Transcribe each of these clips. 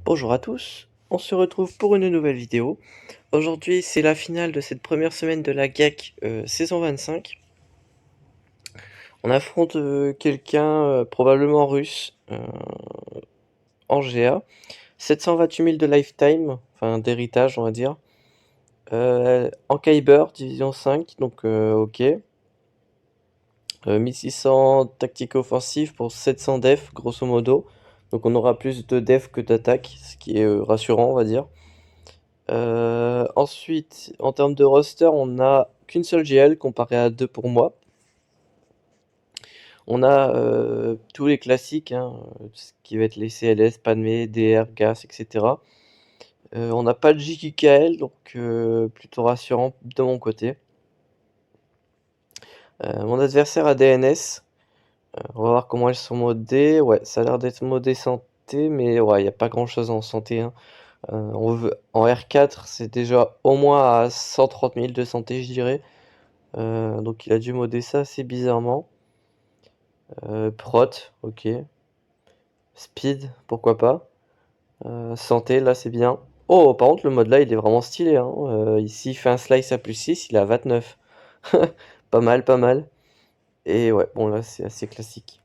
Bonjour à tous, on se retrouve pour une nouvelle vidéo. Aujourd'hui, c'est la finale de cette première semaine de la GAC saison 25. On affronte quelqu'un probablement russe en GA. 728 000 de lifetime, enfin d'héritage on va dire. En Kyber, division 5, donc ok. 1600 tactique offensive pour 700 def grosso modo. Donc on aura plus de def que d'attaque, ce qui est rassurant on va dire. Ensuite, en termes de roster, on n'a qu'une seule GL comparé à deux pour moi. On a tous les classiques, hein, ce qui va être les CLS, Padmé, DR, Gas, etc. On n'a pas de JQKL, donc plutôt rassurant de mon côté. Mon adversaire a DNS. On va voir comment elles sont modées. Ouais, ça a l'air d'être modé santé, mais ouais, il n'y a pas grand chose en santé, hein. En R4, c'est déjà au moins à 130 000 de santé, je dirais. Donc il a dû modder ça assez bizarrement. Prot, ok. Speed, pourquoi pas. Santé, là c'est bien. Oh, par contre, le mode là, il est vraiment stylé, hein. Ici, il fait un slice à +6, il est à 29. Pas mal, pas mal. Et ouais, bon là, c'est assez classique.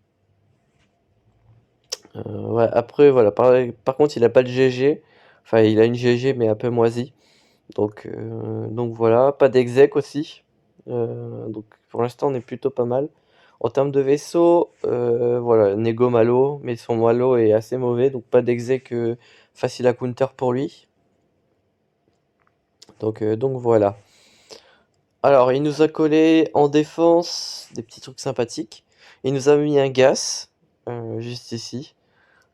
Ouais, après, voilà. Par contre, il a pas de GG. Enfin, il a une GG, mais un peu moisie. Donc voilà, pas d'exec aussi. Donc pour l'instant, on est plutôt pas mal. En termes de vaisseau, voilà, Nego Malo, mais son Malo est assez mauvais, donc pas d'exec facile à counter pour lui. Donc voilà. Alors, il nous a collé en défense des petits trucs sympathiques. Il nous a mis un gas, juste ici.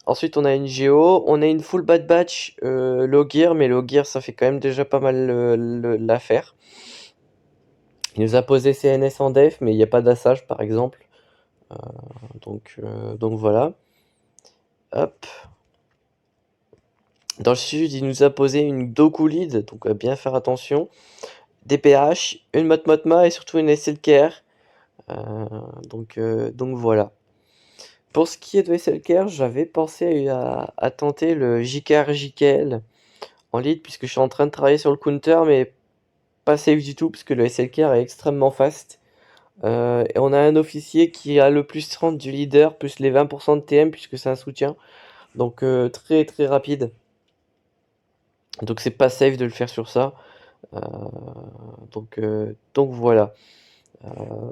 Ensuite, on a une Géo, on a une full bad batch low gear, mais low gear ça fait quand même déjà pas mal l'affaire. Il nous a posé CNS en def, mais il n'y a pas d'assage par exemple. Donc voilà. Hop. Dans le sud, il nous a posé une Doku lead, donc bien faire attention. DPH, une Motmotma et surtout une SLKR. Donc voilà. Pour ce qui est de SLKR, j'avais pensé à tenter le JKR JKL en lead, puisque je suis en train de travailler sur le counter, mais pas safe du tout, puisque le SLKR est extrêmement fast. Et on a un officier qui a le plus 30 du leader, plus les 20% de TM, puisque c'est un soutien. Donc très très rapide. Donc c'est pas safe de le faire sur ça. Euh, donc voilà.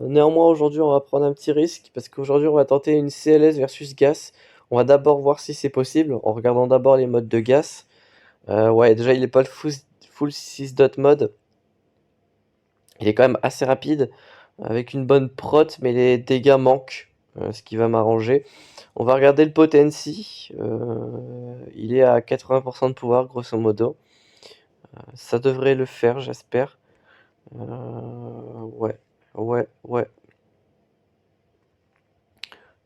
Néanmoins aujourd'hui on va prendre un petit risque, parce qu'aujourd'hui on va tenter une CLS versus Gas. On va d'abord voir si c'est possible, en regardant d'abord les modes de Gas. Ouais, déjà il est pas le full 6 dot mode. Il est quand même assez rapide, avec une bonne prot, mais les dégâts manquent, ce qui va m'arranger. On va regarder le potency. Il est à 80% de pouvoir, grosso modo. Ça devrait le faire, j'espère. Ouais, ouais.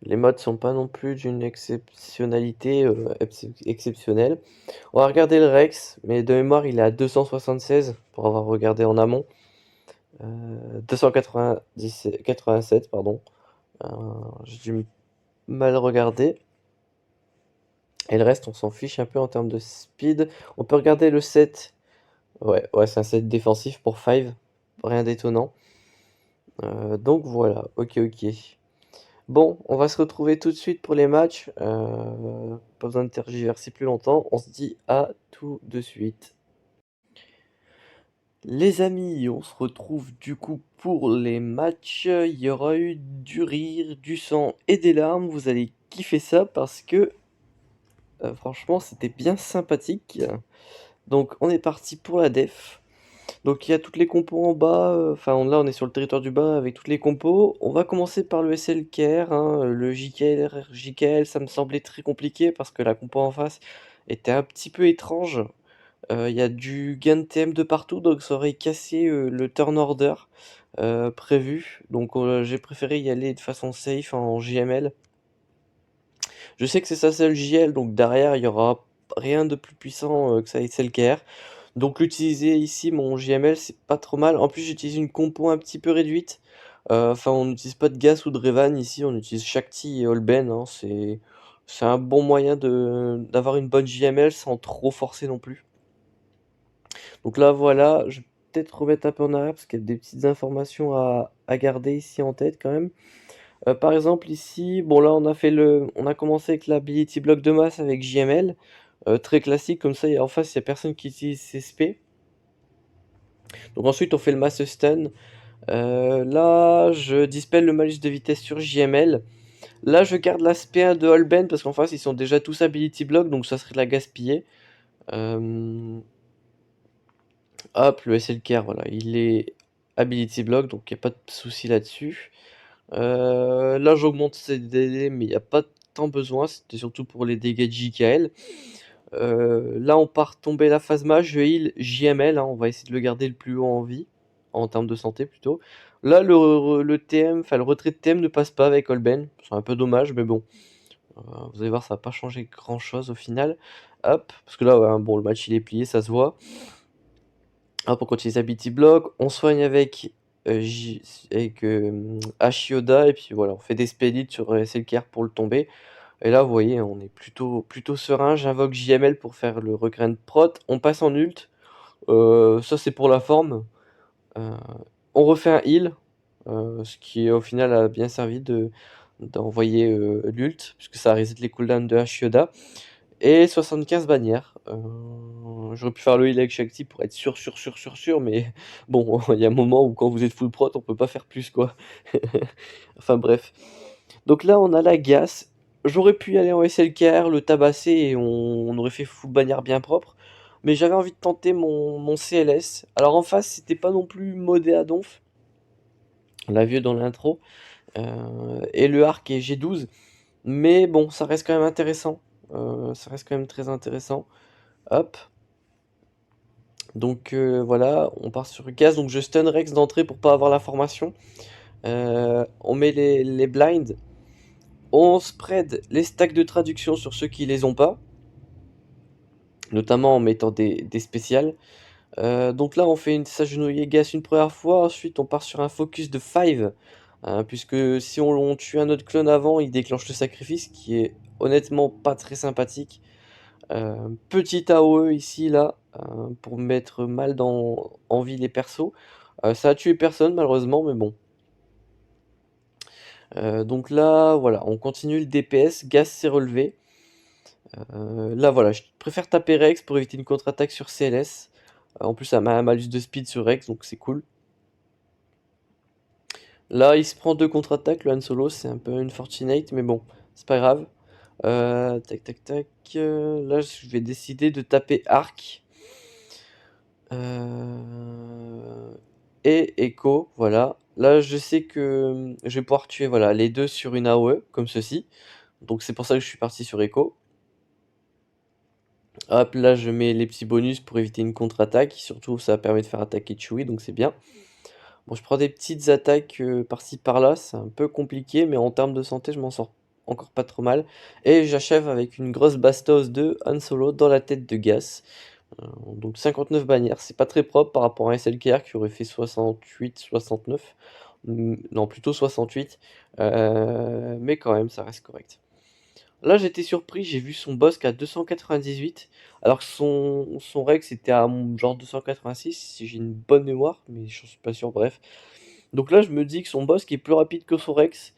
Les modes sont pas non plus d'une exceptionnalité exceptionnelle. On va regarder le Rex, mais de mémoire, il est à 276 pour avoir regardé en amont. 287, pardon. J'ai dû mal regarder. Et le reste, on s'en fiche un peu en termes de speed. On peut regarder le set. Ouais, c'est un set défensif pour 5. Rien d'étonnant. Donc voilà, ok. Bon, on va se retrouver tout de suite pour les matchs. Pas besoin de tergiverser plus longtemps. On se dit à tout de suite. Les amis, on se retrouve du coup pour les matchs. Il y aura eu du rire, du sang et des larmes. Vous allez kiffer ça parce que franchement, c'était bien sympathique. Donc, on est parti pour la def. Donc, il y a toutes les compos en bas. Enfin, là, on est sur le territoire du bas avec toutes les compos. On va commencer par le SLKR, hein, le JKL, ça me semblait très compliqué parce que la compo en face était un petit peu étrange. Il y a du gain de TM de partout, donc ça aurait cassé le turn order prévu. Donc, j'ai préféré y aller de façon safe en JML. Je sais que c'est sa seule JL, donc derrière, il y aura rien de plus puissant que ça SLKR. Donc l'utiliser ici, mon JML, c'est pas trop mal. En plus, j'utilise une compo un petit peu réduite. Enfin, on n'utilise pas de Gas ou de Revan ici, on utilise Shakti et Holben, hein, C'est un bon moyen d'avoir une bonne JML sans trop forcer non plus. Donc là, voilà, je vais peut-être remettre un peu en arrière parce qu'il y a des petites informations à garder ici en tête quand même. Par exemple, ici, bon là, on a commencé avec l'ability block de masse avec JML, très classique, comme ça, en face, il n'y a personne qui utilise CSP. Donc ensuite, on fait le mass stun. Là, je dispelle le malus de vitesse sur JML. Là, je garde l'aspect 1 de Holben parce qu'en face, ils sont déjà tous ability block, donc ça serait de la gaspiller. Hop, le SLKR, voilà, il est ability block, donc il n'y a pas de souci là-dessus. Là, j'augmente ses délais, mais il n'y a pas tant besoin, c'était surtout pour les dégâts de JKL. Là, on part tomber la phasma, je heal JML, hein, on va essayer de le garder le plus haut en vie, en termes de santé plutôt. Là, le TM, enfin le retrait de TM ne passe pas avec Holben, c'est un peu dommage, mais bon. Vous allez voir, ça va pas changer grand chose au final. Hop, parce que là, ouais, bon, le match il est plié, ça se voit. Hop, on continue les ability block, on soigne avec, Ashioda, et puis voilà, on fait des spells sur SLKR pour le tomber. Et là, vous voyez, on est plutôt serein. J'invoque JML pour faire le regrain de prot. On passe en ult. Ça, c'est pour la forme. Euh, on refait un heal, ce qui au final a bien servi d'envoyer l'ult, puisque ça a reset les cooldowns de Ashioda. Et 75 bannières. J'aurais pu faire le heal avec Shakti pour être sûr, mais bon, il y a un moment où quand vous êtes full prot, on peut pas faire plus, quoi. Enfin bref. Donc là, on a la Gas. J'aurais pu y aller en SLKR, le tabasser et on aurait fait full bannière bien propre. Mais j'avais envie de tenter mon CLS. Alors en face, c'était pas non plus modé à donf. On l'a vu dans l'intro. Et le arc est G12. Mais bon, ça reste quand même intéressant. Ça reste quand même très intéressant. Hop. Donc voilà, on part sur Gas. Donc je stun Rex d'entrée pour pas avoir la formation. On met les blinds. On spread les stacks de traduction sur ceux qui les ont pas, notamment en mettant des spéciales. Donc là, on fait une s'agenouiller gas une première fois, ensuite on part sur un focus de 5, puisque si on tue un autre clone avant, il déclenche le sacrifice, qui est honnêtement pas très sympathique. Petit AOE ici, là, pour mettre mal en vie les persos. Ça a tué personne malheureusement, mais bon. Donc là, voilà, on continue le DPS, gas s'est relevé. Là, voilà, je préfère taper Rex pour éviter une contre-attaque sur CLS. En plus, ça m'a un malus de speed sur Rex, donc c'est cool. Là, il se prend deux contre-attaques, le Han Solo, c'est un peu une Fortunate, mais bon, c'est pas grave. Tac, tac, tac. Là, je vais décider de taper Arc. Et Echo, voilà. Là, je sais que je vais pouvoir tuer voilà, les deux sur une AOE, comme ceci. Donc c'est pour ça que je suis parti sur Echo. Hop, là je mets les petits bonus pour éviter une contre-attaque. Surtout, ça permet de faire attaquer Chewie, donc c'est bien. Bon, je prends des petites attaques par-ci par-là, c'est un peu compliqué, mais en termes de santé, je m'en sors encore pas trop mal. Et j'achève avec une grosse bastos de Han Solo dans la tête de Gas. Donc 59 bannières, c'est pas très propre par rapport à un SLKR qui aurait fait 68, 69. Non, plutôt 68. Mais quand même, ça reste correct. Là, j'étais surpris, j'ai vu son boss qu'à 298, alors que son Rex était à genre 286, si j'ai une bonne mémoire, mais je suis pas sûr, bref. Donc là, je me dis que son boss qui est plus rapide que son Rex.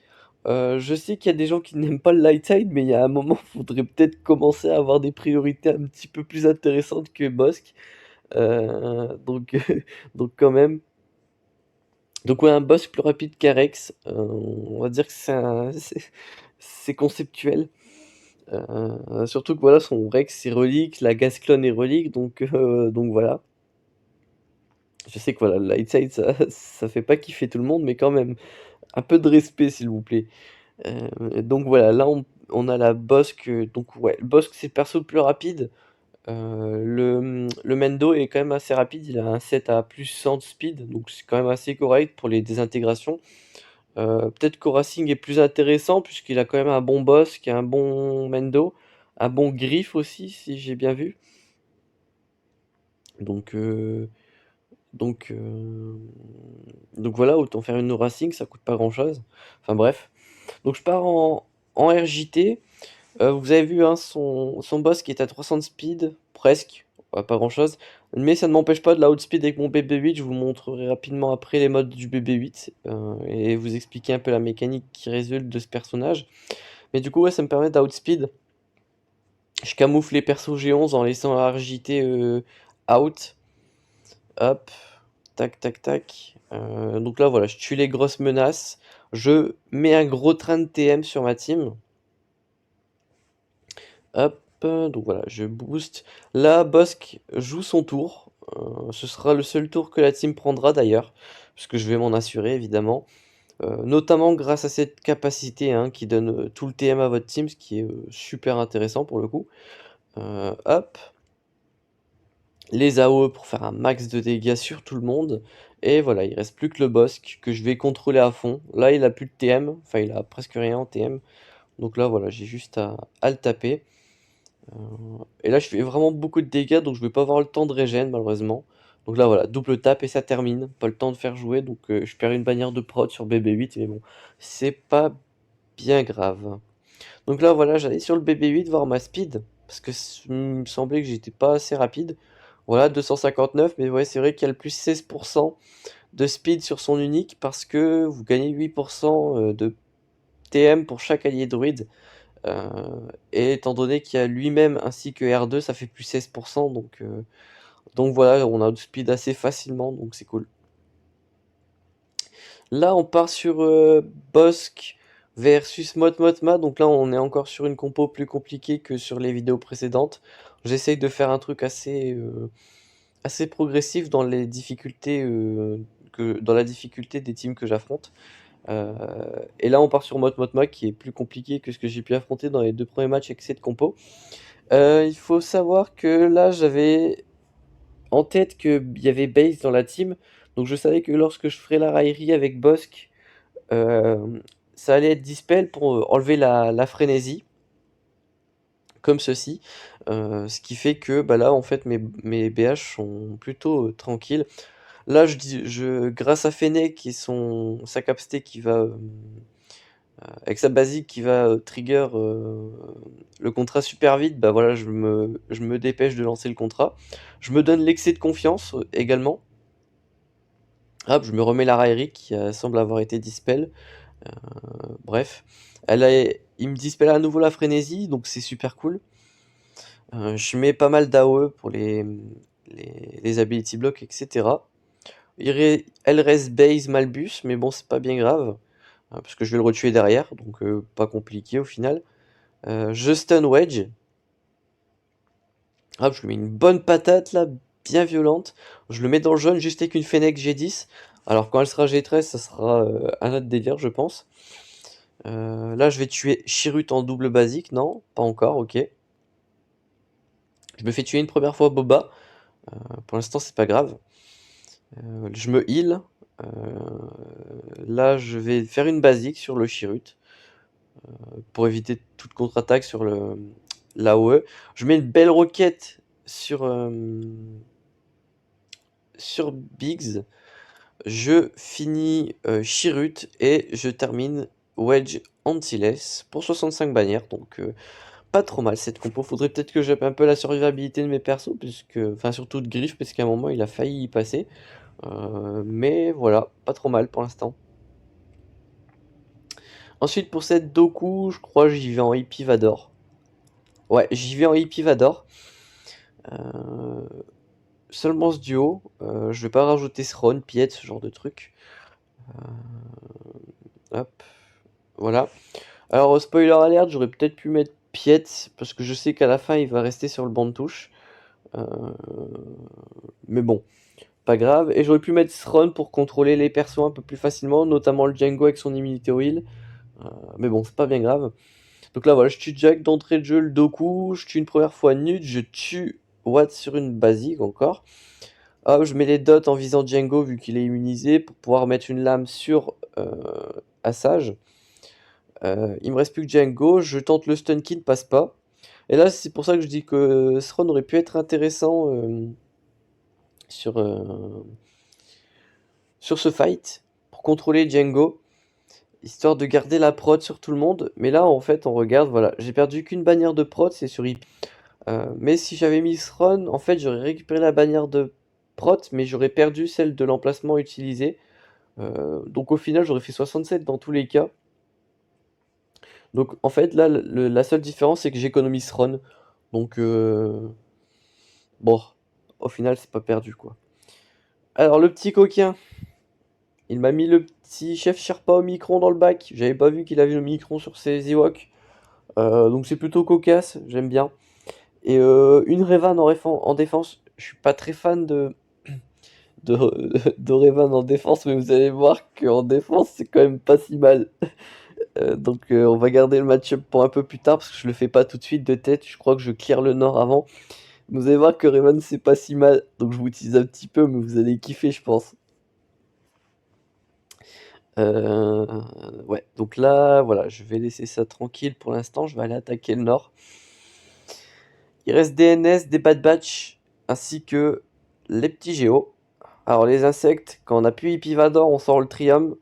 Je sais qu'il y a des gens qui n'aiment pas le light side, mais il y a un moment, il faudrait peut-être commencer à avoir des priorités un petit peu plus intéressantes que Bossk. Donc, donc quand même. Donc ouais, un boss plus rapide qu'un Rex, on va dire que c'est conceptuel. Surtout que voilà, son Rex c'est relique, la Gasclone est relique, donc voilà. Je sais que voilà, le light side ça fait pas kiffer tout le monde, mais quand même, un peu de respect s'il vous plaît. Donc voilà, là on a la Bossk, donc ouais, le Bossk c'est le perso le plus rapide. Le Mendo est quand même assez rapide, il a un 7 à plus 100 de speed, donc c'est quand même assez correct pour les désintégrations. Peut-être qu'Oracing est plus intéressant puisqu'il a quand même un bon boss, qui a un bon Mendo, un bon griffe aussi, si j'ai bien vu. Donc, euh, donc, euh, donc voilà, autant faire une Oracing, ça coûte pas grand-chose. Enfin bref. Donc je pars en RJT. Vous avez vu, hein, son boss qui est à 300 de speed, presque, pas grand-chose. Mais ça ne m'empêche pas de la outspeed avec mon BB-8. Je vous montrerai rapidement après les modes du BB-8 et vous expliquer un peu la mécanique qui résulte de ce personnage. Mais du coup, ouais, ça me permet d'outspeed. Je camoufle les persos G11 en laissant RJT out. Hop, tac, tac, tac. Donc là, voilà, je tue les grosses menaces. Je mets un gros train de TM sur ma team. Hop, donc voilà, je booste. Là, Bossk joue son tour. Ce sera le seul tour que la team prendra d'ailleurs, puisque je vais m'en assurer évidemment. Notamment grâce à cette capacité hein, qui donne tout le TM à votre team, ce qui est super intéressant pour le coup. Hop, les AOE pour faire un max de dégâts sur tout le monde. Et voilà, il reste plus que le Bossk que je vais contrôler à fond. Là, il a plus de TM, enfin il a presque rien en TM. Donc là, voilà, j'ai juste à le taper. Et là, je fais vraiment beaucoup de dégâts, donc je vais pas avoir le temps de régène, malheureusement. Donc là, voilà, double tape et ça termine. Pas le temps de faire jouer, donc je perds une bannière de prod sur BB8, mais bon, c'est pas bien grave. Donc là, voilà, j'allais sur le BB8 voir ma speed, parce que il me semblait que j'étais pas assez rapide. Voilà, 259, mais ouais, c'est vrai qu'il y a le plus 16% de speed sur son unique, parce que vous gagnez 8% de TM pour chaque allié druide. Et étant donné qu'il y a lui-même ainsi que R2, ça fait plus 16%, donc voilà, on a outspeed assez facilement, donc c'est cool. Là, on part sur Bossk versus Motmotma, donc là, on est encore sur une compo plus compliquée que sur les vidéos précédentes. J'essaye de faire un truc assez progressif dans les difficultés, dans la difficulté des teams que j'affronte. Et là, on part sur Motmotma, qui est plus compliqué que ce que j'ai pu affronter dans les 2 premiers matchs avec cette compo. Il faut savoir que là, j'avais en tête qu'il y avait Base dans la team, donc je savais que lorsque je ferais la raillerie avec Bossk, ça allait être Dispel pour enlever la frénésie, comme ceci. Ce qui fait que bah là, en fait, mes BH sont plutôt tranquilles. Là, grâce à Fennec et sa capacité qui va avec sa basique qui va trigger le contrat super vite, bah voilà, je me dépêche de lancer le contrat. Je me donne l'excès de confiance également. Hop, je me remets la raillerie qui semble avoir été dispel. Bref, il me dispel à nouveau la frénésie, donc c'est super cool. Je mets pas mal d'AOE pour les ability blocks, etc. Elle reste base Malbus, mais bon, c'est pas bien grave, parce que je vais le retuer derrière, donc pas compliqué au final. Je stun Wedge. Hop, je lui mets une bonne patate là, bien violente. Je le mets dans le jaune juste avec une Fennec G10. Alors quand elle sera G13, ça sera un autre délire, je pense. Là, je vais tuer Chirrut en double basique. Non, pas encore, ok. Je me fais tuer une première fois Boba. Pour l'instant, c'est pas grave. Je me heal. Là, je vais faire une basique sur le Chirrut pour éviter toute contre-attaque sur l'AOE. Je mets une belle roquette sur Biggs. Je finis Chirrut et je termine Wedge Antilles pour 65 bannières. Donc pas trop mal cette compo. Faudrait peut-être que j'appe un peu la survivabilité de mes persos, enfin surtout de Griff, parce qu'à un moment il a failli y passer. Mais voilà, pas trop mal pour l'instant. Ensuite pour cette Doku, je crois que j'y vais en Hippie Vador. Ouais, j'y vais en Hippie Vador. Seulement ce duo. Je vais pas rajouter Sron, Piet, ce genre de truc. Hop, voilà. Alors, spoiler alert, j'aurais peut-être pu mettre Piet, parce que je sais qu'à la fin, il va rester sur le banc de touche. Euh, Mais bon, pas grave. Et j'aurais pu mettre Sron pour contrôler les persos un peu plus facilement, notamment le Django avec son immunité au heal. Mais bon, c'est pas bien grave. Donc là, voilà, je tue Jack d'entrée de jeu, le Doku. Je tue une première fois Nud, je tue Watt sur une basique encore. Hop, je mets les dots en visant Django vu qu'il est immunisé pour pouvoir mettre une lame sur Assage. Il me reste plus que Django, je tente le stun qui ne passe pas. Et là, c'est pour ça que je dis que Sron aurait pu être intéressant sur, euh, sur ce fight pour contrôler Django. histoire de garder la prod sur tout le monde. Mais là, en fait, on regarde, voilà, j'ai perdu qu'une bannière de prod, c'est sur IP. Mais si j'avais mis ce run, en fait, j'aurais récupéré la bannière de prod, mais j'aurais perdu celle de l'emplacement utilisé. Donc au final, j'aurais fait 67 dans tous les cas. Donc en fait, là, la seule différence, c'est que j'économise ce run. Donc bon, au final, c'est pas perdu, quoi. Alors, le petit coquin, il m'a mis le petit chef Sherpa au micron dans le bac. J'avais pas vu qu'il avait le micron sur ses Ewoks. Donc c'est plutôt cocasse, j'aime bien. Et une Revan en défense. Je suis pas très fan de, de Revan en défense, mais vous allez voir qu'en défense, c'est quand même pas si mal. Donc on va garder le match-up pour un peu plus tard, parce que je le fais pas tout de suite de tête. Je crois que je clear le nord avant. Vous allez voir que Revan, c'est pas si mal. Donc je vous utilise un petit peu, mais vous allez kiffer, je pense. Euh, ouais, donc là, voilà, je vais laisser ça tranquille pour l'instant. Je vais aller attaquer le nord. Il reste des NS, des Bad Batch, ainsi que les petits géos. Alors, les insectes, quand on appuie Ipivador, on sort le Trium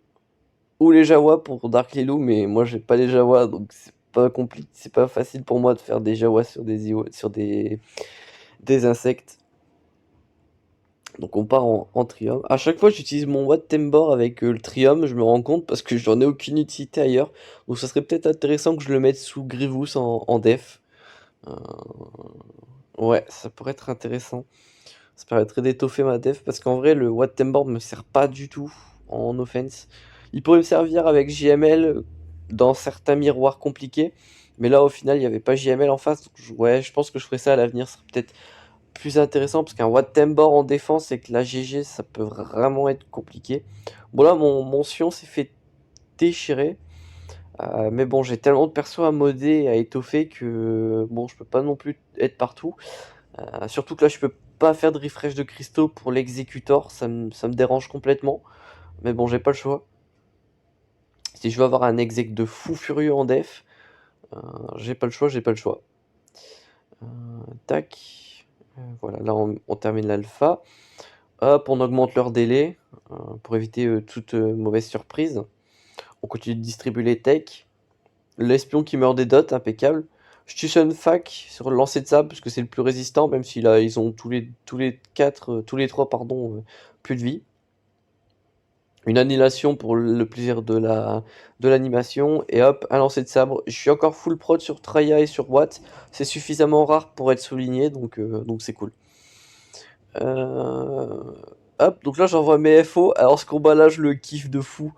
ou les Jawa pour Dark Lilou, mais moi j'ai pas les Jawa, donc c'est pas compliqué, c'est pas facile pour moi de faire des Jawa sur des insectes. Donc on part en Trium. À chaque fois j'utilise mon Watt Tembor avec le Trium, je me rends compte, parce que j'en ai aucune utilité ailleurs. Donc ça serait peut-être intéressant que je le mette sous Grievous en def. Euh, ouais, ça pourrait être intéressant. Ça permettrait d'étoffer ma def, parce qu'en vrai le Watt Tembor me sert pas du tout en offense. Il pourrait me servir avec JML dans certains miroirs compliqués. Mais là au final il n'y avait pas JML en face. Donc, ouais, je pense que je ferai ça à l'avenir. Ce serait peut-être plus intéressant, parce qu'un Watt Tembor en défense et que la GG, ça peut vraiment être compliqué. Bon là mon Sion s'est fait déchirer. Mais bon, j'ai tellement de persos à modder et à étoffer que bon, je peux pas non plus être partout. Surtout que là je peux pas faire de refresh de cristaux pour l'exécutor, ça me dérange complètement. Mais bon, j'ai pas le choix. Si je veux avoir un exec de fou furieux en def, j'ai pas le choix, j'ai pas le choix. Tac. Voilà, là on termine l'alpha. Hop, on augmente leur délai pour éviter toute mauvaise surprise. On continue de distribuer les techs. L'espion qui meurt des dots, impeccable. Stusson Fac sur le lancer de sable, parce que c'est le plus résistant, même si là ils ont tous les trois, pardon, plus de vie. Une annihilation pour le plaisir de l'animation, et hop, un lancer de sabre. Je suis encore full prod sur Traya et sur Watt, c'est suffisamment rare pour être souligné, donc c'est cool. Euh, Hop, donc là j'envoie mes FO. Alors ce combat là je le kiffe de fou.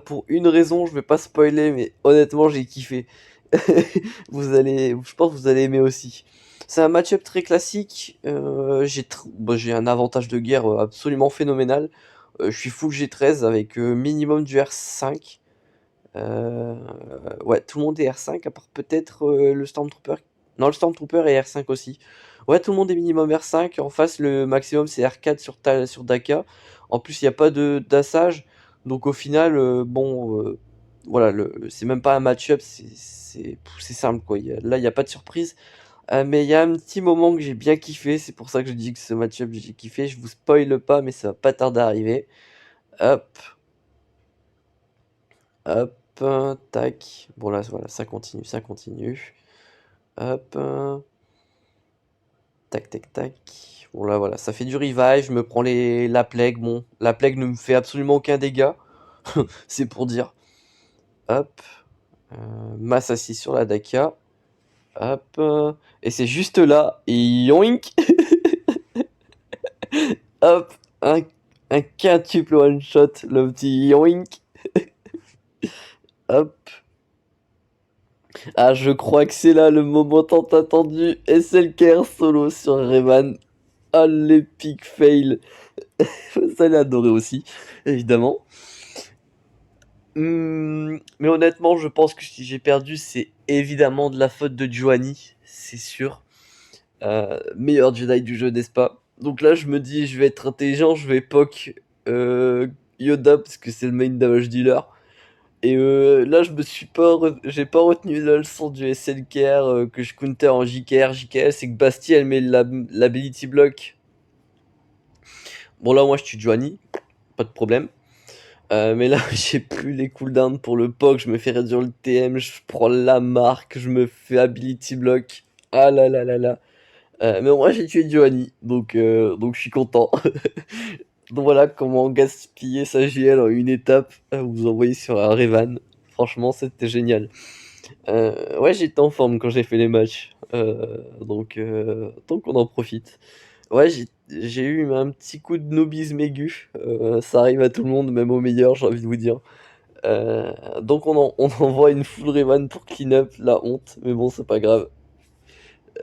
Pour une raison, je vais pas spoiler, mais honnêtement j'ai kiffé. Je pense que vous allez aimer aussi. C'est un match-up très classique. J'ai un avantage de guerre absolument phénoménal. Je suis full G13 avec minimum du R5. Euh, ouais, tout le monde est R5, à part peut-être le Stormtrooper. Non, le Stormtrooper est R5 aussi. Ouais, tout le monde est minimum R5. En face, le maximum c'est R4 sur Daka. En plus, il n'y a pas de d'assage. Donc au final, bon, voilà, c'est même pas un match-up, c'est simple quoi. Là, il n'y a pas de surprise. Mais il y a un petit moment que j'ai bien kiffé. C'est pour ça que je dis que ce match-up, j'ai kiffé. Je vous spoil pas, mais ça va pas tarder à arriver. Hop. Hop, tac. Bon là, voilà, ça continue, ça continue. Hop, tac, tac, tac. Bon là, voilà, ça fait du revive. Je me prends la plague. Bon, la plague ne me fait absolument aucun dégât. C'est pour dire. Hop, masse assise sur la Daka. Hop, et c'est juste là. Et yoink. Hop, un, un quintuple one shot. Le petit yoink. Hop. Ah, je crois que c'est là le moment tant attendu. SLKR solo sur Rayman. Ah, l'épic fail. Ça, j'ai adoré aussi, évidemment. Mais honnêtement, je pense que si j'ai perdu, c'est évidemment de la faute de Giovanni, c'est sûr. Meilleur Jedi du jeu, n'est-ce pas? Donc là, je me dis, je vais être intelligent, je vais poke Yoda, parce que c'est le main damage dealer. Et là, j'ai pas retenu la leçon du SLKR que je counter en JKR. JKL, c'est que Bastille, elle met l'ability block. Bon, là, moi, je suis Giovanni, pas de problème. Mais là, j'ai plus les cooldowns pour le POC, je me fais réduire le TM, je prends la marque, je me fais ability block. Ah là là là là. Mais moi j'ai tué Giovanni, donc je suis content. Donc voilà comment gaspiller sa GL en une étape, vous envoyez sur un Revan. Franchement, c'était génial. Ouais, j'étais en forme quand j'ai fait les matchs, donc on en profite. Ouais, j'ai eu un petit coup de noobisme aigu, ça arrive à tout le monde, même aux meilleurs, j'ai envie de vous dire. Donc on envoie une full Revan pour clean up la honte, mais bon, c'est pas grave.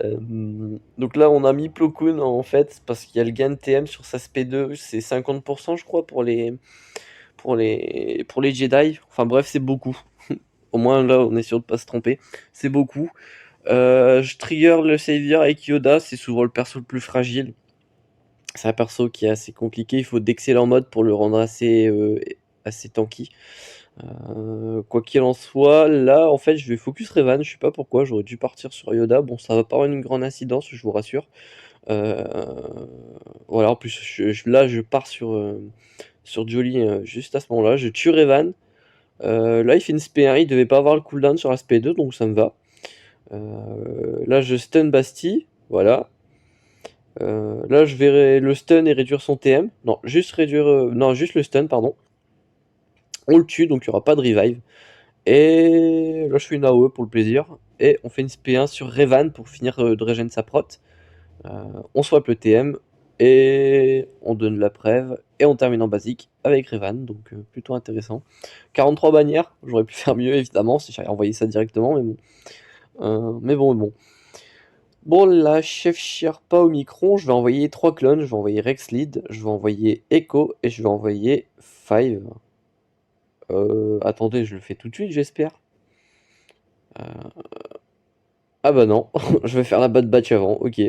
Donc là, on a mis Plo Koon en fait, parce qu'il y a le gain de TM sur sa SP2, c'est 50% je crois pour les Jedi. Enfin bref, c'est beaucoup. Au moins là, on est sûr de pas se tromper. C'est beaucoup. Je trigger le Savior avec Yoda, c'est souvent le perso le plus fragile. C'est un perso qui est assez compliqué, il faut d'excellents modes pour le rendre assez tanky. Quoi qu'il en soit, là en fait je vais focus Revan, je sais pas pourquoi, j'aurais dû partir sur Yoda. Bon, ça va pas avoir une grande incidence, je vous rassure. Euh, voilà, en plus là je pars sur Jolly juste à ce moment-là, je tue Revan. Là il fait une SP1, il devait pas avoir le cooldown sur la SP2 donc ça me va. Là je stun Basti, voilà. Là je vais le stun et réduire son TM. Non, juste réduire. Non, juste le stun, pardon. On le tue donc il n'y aura pas de revive. Et là je fais une AOE pour le plaisir. Et on fait une SP1 sur Revan pour finir de régénérer sa prot. On swap le TM et on donne la preuve et on termine en basique avec Revan, donc plutôt intéressant. 43 bannières, j'aurais pu faire mieux évidemment si j'avais envoyé ça directement, mais bon. Mais bon. Bon, la chef Sherpa au micron, je vais envoyer 3 clones, je vais envoyer Rex Lead, je vais envoyer Echo et je vais envoyer Five. Attendez, je le fais tout de suite, j'espère. Ah bah non, je vais faire la bad batch avant, ok.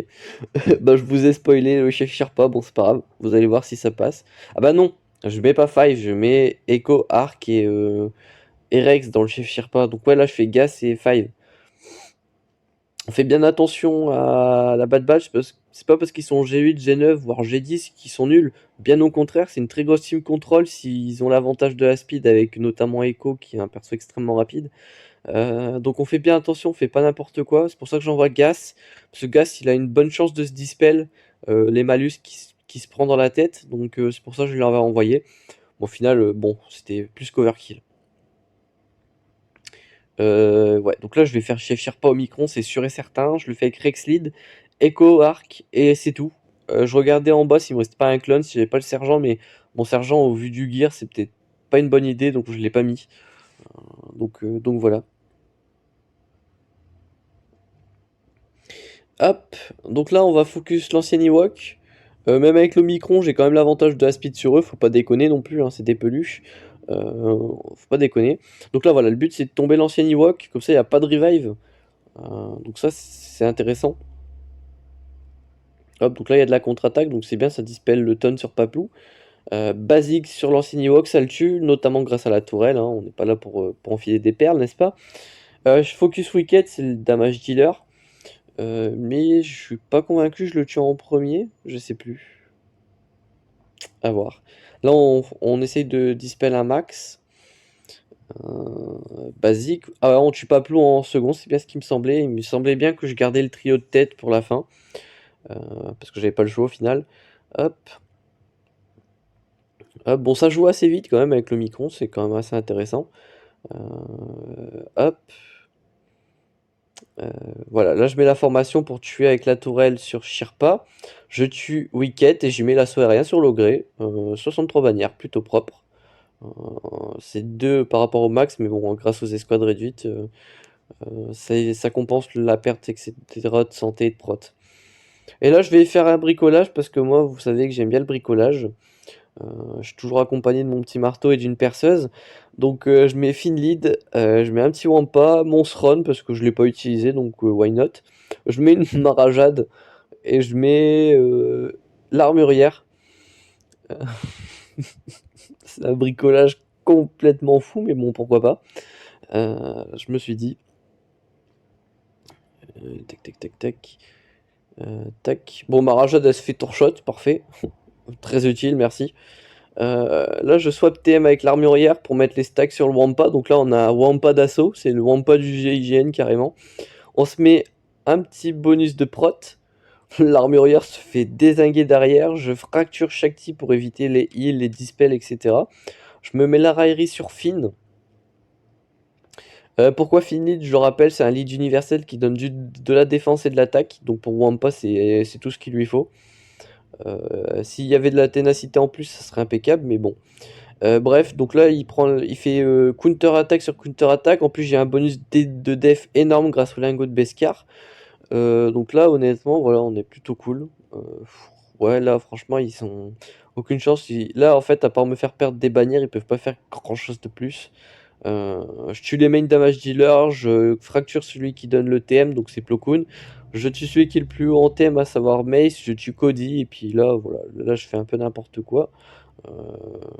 Bah je vous ai spoilé le chef Sherpa, bon c'est pas grave, vous allez voir si ça passe. Ah bah non, je mets pas Five, je mets Echo, Arc et Rex dans le chef Sherpa. Donc ouais là je fais Gas et Five. On fait bien attention à la bad batch parce que c'est pas parce qu'ils sont G8, G9, voire G10 qu'ils sont nuls. Bien au contraire, c'est une très grosse team control s'ils ont l'avantage de la speed avec notamment Echo qui est un perso extrêmement rapide. Donc on fait bien attention, on fait pas n'importe quoi. C'est pour ça que j'envoie Gas. Parce que Gas, il a une bonne chance de se dispel les malus qui se prend dans la tête. Donc c'est pour ça que je l'avais envoyé. Bon, au final, bon, c'était plus qu'overkill. Ouais, donc là je vais faire Chef Sherpa au micron, c'est sûr et certain. Je le fais avec Rex Lead, Echo, Arc, et c'est tout. Je regardais en bas s'il me restait pas un clone, si j'avais pas le sergent, mais mon sergent au vu du gear, c'est peut-être pas une bonne idée, donc je l'ai pas mis. Donc voilà. Hop, donc là on va focus l'ancien Ewok. Même avec le micron, j'ai quand même l'avantage de la speed sur eux, faut pas déconner non plus, hein, c'est des peluches. Faut pas déconner. Donc là voilà, le but c'est de tomber l'ancien Ewok, comme ça il n'y a pas de revive. Donc ça c'est intéressant. Hop, donc là il y a de la contre-attaque, donc c'est bien, ça dispelle le ton sur Paplou. Basique sur l'ancien Ewok, ça le tue, notamment grâce à la tourelle, hein, on n'est pas là pour enfiler des perles, n'est-ce pas? Je focus Wicked, c'est le damage dealer. Mais je suis pas convaincu, je le tue en premier, je sais plus. À voir. Là, on essaye de dispel un max. Basique. Ah, ouais, on tue pas plus en second, c'est bien ce qui me semblait. Il me semblait bien que je gardais le trio de tête pour la fin. Parce que j'avais pas le choix au final. Hop. Hop. Bon, ça joue assez vite quand même avec le micron, c'est quand même assez intéressant. Hop. Voilà, là je mets la formation pour tuer avec la tourelle sur Sherpa. Je tue Wicket et j'y mets l'assaut aérien sur l'ogré. 63 bannières, plutôt propre. C'est 2 par rapport au max, mais bon, grâce aux escouades réduites, ça compense la perte, etc. de santé et de prot. Et là, je vais faire un bricolage parce que moi, vous savez que j'aime bien le bricolage. Je suis toujours accompagné de mon petit marteau et d'une perceuse. Donc, je mets Finlead, je mets un petit Wampa, mon Sron parce que je ne l'ai pas utilisé, donc why not. Je mets une Marajade et je mets l'armurière. C'est un bricolage complètement fou, mais bon, pourquoi pas. Je me suis dit. Tac, tac, tac, tac. Tac. Bon, ma rajade, elle se fait tourshot, parfait. Très utile, merci. Là, je swap TM avec l'armurière pour mettre les stacks sur le Wampa. Donc là, on a un Wampa d'assaut. C'est le Wampa du GIGN carrément. On se met un petit bonus de prot. L'armurière se fait dézinguer derrière. Je fracture chaque type pour éviter les heals, les dispels, etc. Je me mets la raillerie sur Finn. Pourquoi Finn lead? Je le rappelle, c'est un lead universel qui donne de la défense et de l'attaque. Donc pour Wampa, c'est tout ce qu'il lui faut. S'il y avait de la ténacité en plus, ça serait impeccable, mais bon. Bref, donc là, il fait counter-attaque sur counter-attaque. En plus, j'ai un bonus de def énorme grâce au lingot de Beskar. Donc là, honnêtement, voilà, on est plutôt cool. Ouais, là, franchement, ils sont aucune chance. Là, en fait, à part me faire perdre des bannières, ils peuvent pas faire grand-chose de plus. Je tue les main damage dealers, je fracture celui qui donne le TM, donc c'est Plo Koon. Je tue celui qui est le plus haut en TM, à savoir Mace, je tue Cody, et puis là, voilà, là, je fais un peu n'importe quoi.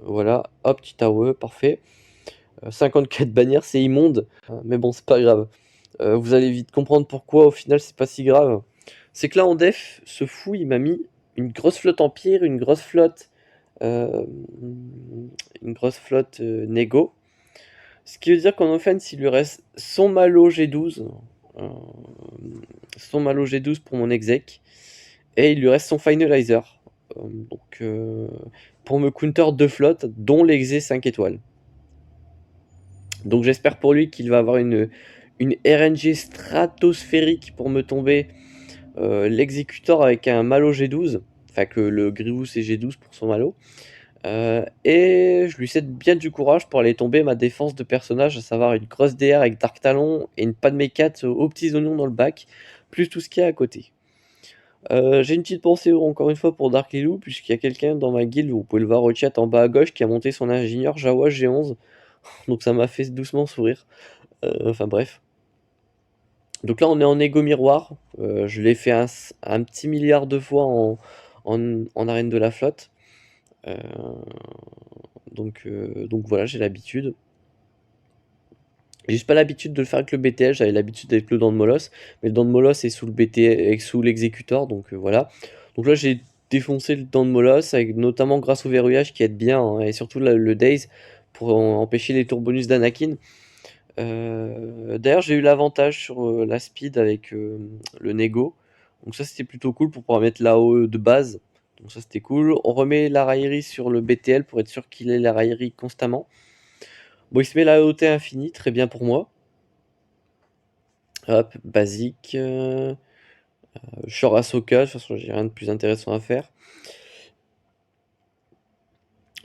Voilà, hop, petit AOE, parfait. 54 bannières, c'est immonde, mais bon, c'est pas grave. Vous allez vite comprendre pourquoi, au final, c'est pas si grave. C'est que là, en def, ce fou, il m'a mis une grosse flotte Empire, une grosse flotte Négo. Ce qui veut dire qu'en offense, il lui reste son Malo G12, euh, son Malo G12 pour mon exec, et il lui reste son Finalizer. Donc, pour me counter 2 flottes, dont l'exé 5 étoiles. Donc j'espère pour lui qu'il va avoir une RNG stratosphérique pour me tomber l'exécuteur avec un Malo G12. Enfin que le Grievous est G12 pour son Malo. Et je lui cède bien du courage pour aller tomber ma défense de personnage, à savoir une grosse DR avec Dark Talon et une pas de mécat aux petits oignons dans le bac, plus tout ce qu'il y a à côté. J'ai une petite pensée encore une fois pour Dark Lilou, puisqu'il y a quelqu'un dans ma guilde, vous pouvez le voir au chat en bas à gauche, qui a monté son ingénieur Jawa G11. Donc ça m'a fait doucement sourire. Enfin bref. Donc là on est en égo miroir. Je l'ai fait un petit milliard de fois en arène de la flotte. Donc voilà, j'ai l'habitude. J'ai juste pas l'habitude de le faire avec le BTL, j'avais l'habitude avec le dent de Moloss, mais le dent de Moloss est sous le BTL, sous l'exécuteur, donc voilà. Donc là j'ai défoncé le dent de Moloss, notamment grâce au verrouillage qui aide bien, hein, et surtout le Daze pour empêcher les tours bonus d'Anakin. D'ailleurs j'ai eu l'avantage sur la speed avec le Nego, donc ça c'était plutôt cool pour pouvoir mettre l'AOE de base, donc ça c'était cool. On remet la raillerie sur le BTL pour être sûr qu'il ait la raillerie constamment. Bon, il se met la AOT infinie, très bien pour moi. Hop, basique. Short Ahsoka, de toute façon, j'ai rien de plus intéressant à faire.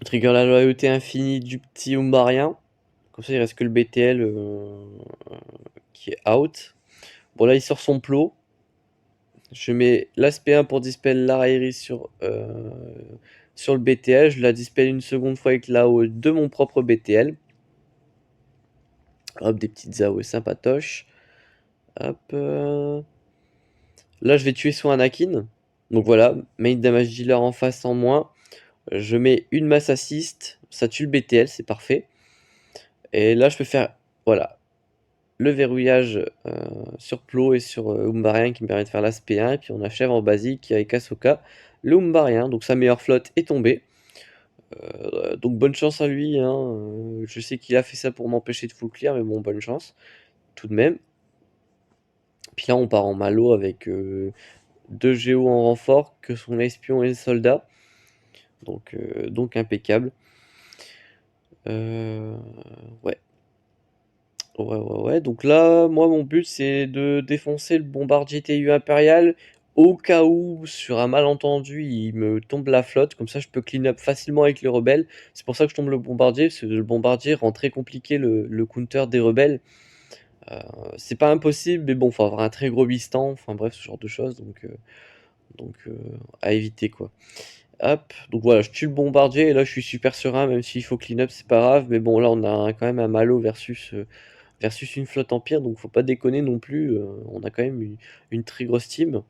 Trigger la loyauté infinie du petit Umbarien. Comme ça, il reste que le BTL qui est out. Bon, là, il sort son plot. Je mets l'aspect 1 pour dispel la raillerie sur le BTL. Je la dispel une seconde fois avec l'AO de mon propre BTL. Hop, des petites AOE sympatoches. Hop. Là, je vais tuer son Anakin. Donc voilà, main damage dealer en face en moins. Je mets une masse assist, ça tue le BTL, c'est parfait. Et là, je peux faire, voilà, le verrouillage sur Plo et sur Umbarien qui me permet de faire l'aspect 1. Et puis on achève en basique avec Ahsoka, le Umbarien. Donc sa meilleure flotte est tombée. Donc bonne chance à lui, hein. Je sais qu'il a fait ça pour m'empêcher de full clear, mais bon, bonne chance tout de même. Puis là, on part en malo avec 2 géos en renfort, que sont l'espion et le soldat. Donc impeccable. Ouais. Ouais. Donc là, moi, mon but, c'est de défoncer le bombardier TU impérial. Au cas où, sur un malentendu, il me tombe la flotte. Comme ça, je peux clean up facilement avec les rebelles. C'est pour ça que je tombe le bombardier, parce que le bombardier rend très compliqué le counter des rebelles. C'est pas impossible, mais bon, faut avoir un très gros bistan. Enfin bref, ce genre de choses. Donc à éviter, quoi. Hop, donc voilà, je tue le bombardier et là je suis super serein, même s'il faut clean up, c'est pas grave. Mais bon, là on a quand même un Malo versus une flotte Empire, donc faut pas déconner non plus. On a quand même une très grosse team.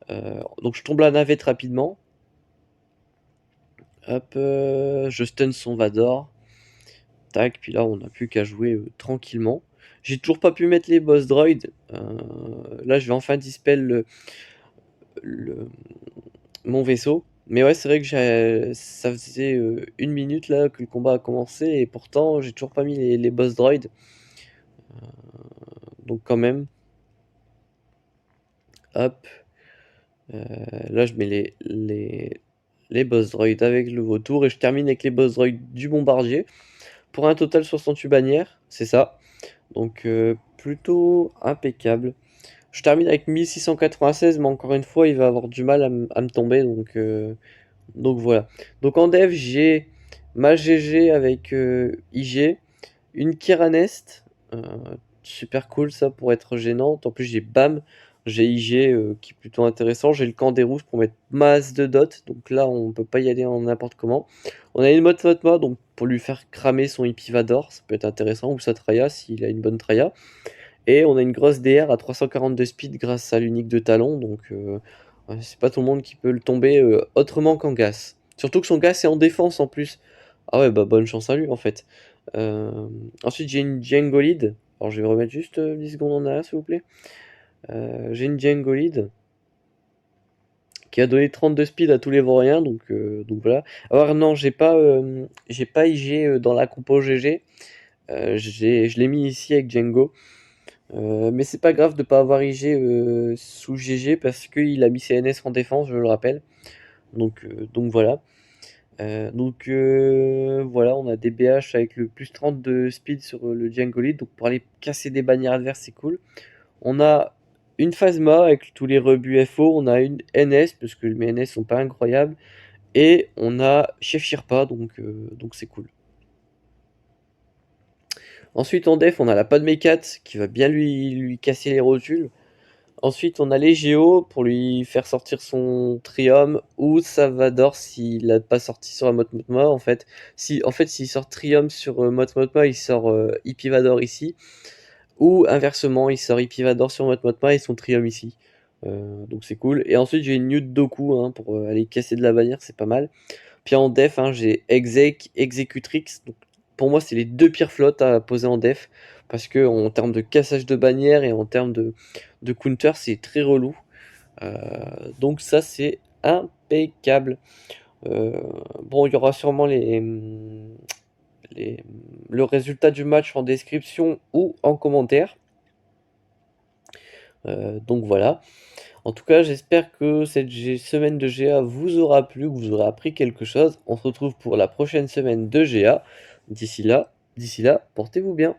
Donc je tombe la navette rapidement. Hop, je stun son Vador. Tac, puis là on n'a plus qu'à jouer tranquillement. J'ai toujours pas pu mettre les boss droids. Là je vais enfin dispel le, mon vaisseau. Mais ouais, c'est vrai que ça faisait 1 minute là que le combat a commencé et pourtant j'ai toujours pas mis les boss droids. Donc quand même, hop, là je mets les boss droids avec le vautour et je termine avec les boss droids du bombardier pour un total 68 bannières, c'est ça. Donc plutôt impeccable. Je termine avec 1696, mais encore une fois, il va avoir du mal à me tomber, donc voilà. Donc en dev, j'ai ma GG avec IG, une Kiranest, euh, super cool ça pour être gênante. En plus, j'ai BAM, j'ai IG qui est plutôt intéressant. J'ai le camp des rouges pour mettre masse de dot, donc là on peut pas y aller en n'importe comment. On a une mode Fatma, donc pour lui faire cramer son Hippivador, ça peut être intéressant, ou sa Traya s'il a une bonne Traya. Et on a une grosse DR à 342 speed grâce à l'unique de talon, donc ouais, c'est pas tout le monde qui peut le tomber autrement qu'en gas. Surtout que son gas est en défense en plus. Ah ouais, bah bonne chance à lui en fait. Euh, Ensuite j'ai une Djangolid. Alors je vais remettre juste 10 secondes en arrière s'il vous plaît. J'ai une Djangolid qui a donné 32 speed à tous les vauriens, donc voilà. Alors non, j'ai pas IG dans la compo GG. Je l'ai mis ici avec Django. Mais c'est pas grave de pas avoir IG sous GG parce qu'il a mis CNS en défense, je le rappelle. Donc voilà. Voilà, on a des BH avec le plus 30 de speed sur le Djangolid. Donc pour aller casser des bannières adverses, c'est cool. On a une Phasma avec tous les rebuts FO. On a une NS parce que mes NS sont pas incroyables. Et on a Chef Shirpa, donc c'est cool. Ensuite en def, on a la Padmé 4 qui va bien lui casser les rotules. Ensuite, on a les Géos pour lui faire sortir son Trium ou Salvador s'il n'a pas sorti sur la Motmotma. S'il sort Trium sur Motmotma, il sort Hippivador ici. Ou inversement, il sort Hippivador sur Motmotma et son Trium ici. Donc c'est cool. Et ensuite, j'ai une Newt Doku pour aller casser de la bannière, c'est pas mal. Puis en def, j'ai Exec, Executrix. Donc, pour moi, c'est les deux pires flottes à poser en def. Parce que en termes de cassage de bannière et en termes de counter, c'est très relou. Donc ça, c'est impeccable. Euh, bon, il y aura sûrement les- le résultat du match en description ou en commentaire. Donc voilà. En tout cas, j'espère que cette semaine de GA vous aura plu, que vous aurez appris quelque chose. On se retrouve pour la prochaine semaine de GA. D'ici là, portez-vous bien.